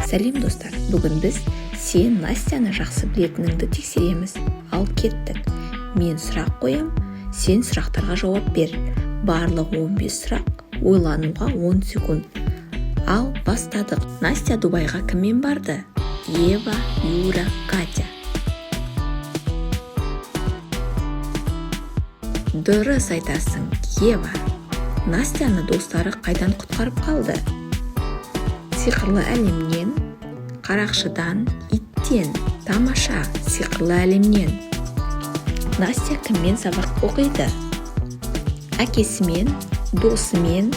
Сәлем достар, бүгін біз сен Настяны жақсы білетініңді тексереміз. Ал кеттік. Мен сұрақ қоям, сен сұрақтарға жауап бер. Барлығы 15 сұрақ, ойлануға 10 секунд. Ал бастадық. Настя Дубайға кіммен барды? Ева, Юра, Катя. Дұрыс айтасың, Ева. Настяны достары қайдан құтқарып қалды? Сиқырлы әлемнен, қарақшыдан, иттен. Тамаша, сиқырлы әлемнен. Настя кіммен сабақ оқиды? Әкесімен, досымен,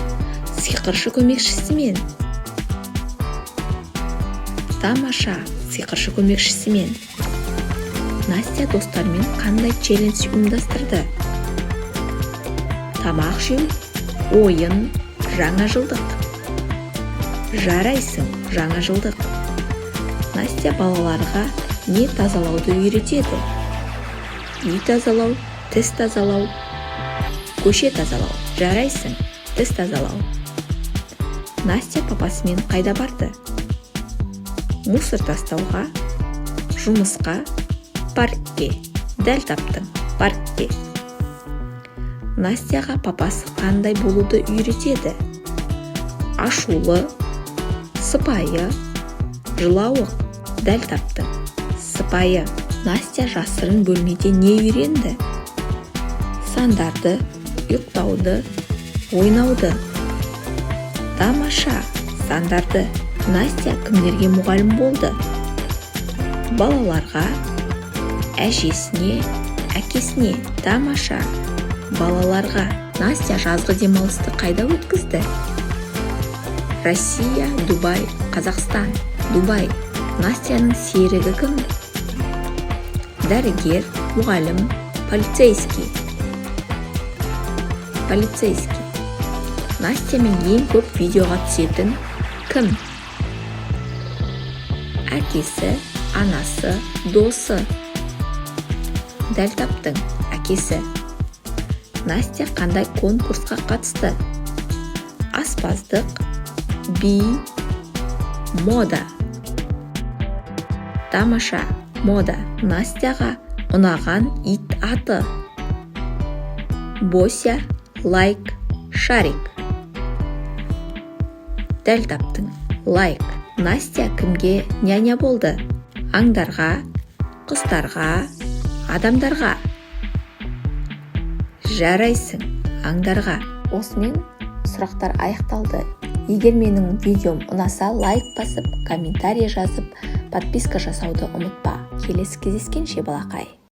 сиқыршы көмекшісімен. Тамаша, сиқыршы көмекшісімен. Настя достармен қандай челлендж ұйымдастырды? Тамақ жеу, ойын, жаңа жылдық. Жарайсың, жаңа жылдық. Настя балаларға не тазалауды үйретеді? Үй тазалау, тіс тазалау, көше тазалау. Жарайсың, тіс тазалау. Настя папасымен қайда барды? Мусор тастауға, жұмысқа, паркке. Дәл таптың, паркке. Настяға папасы қандай болуды үйретеді? Ашулы, сыпайы, жылауық. Дәл таптың, сыпайы. Настя жасырын бөлмеде не үйренді? Сандарды, ұйықтауды, ойнауды. Тамаша, сандарды. Настя кімдерге мұғалім болды? Балаларға, әжесіне, әкесіне. Тамаша, балаларға. Настя жазғы демалысты қайда өткізді? Россия, Дубай, Қазақстан. Дубай. Настяның серігі кім? Дәрігер, мұғалім, полицейский. Полицейский. Настямен ең көп видеоға түсетін кім? Әкесі, анасы, досы. Дәл таптың, әкесі. Настя қандай конкурсқа қатысты? Аспаздық, би, мода. Тамаша, мода. Настяға ұнаған ит аты? Бося, лайк, шарик. Дәл таптың, лайк. Настя кімге няня болды? Аңдарға, құстарға, адамдарға. Жарайсың, аңдарға. Осымен сұрақтар аяқталды. Егер менің видеом ұнаса, лайк басып, комментарий жазып, подписка жасауды ұмытпа. Келесі кездескенше балақай.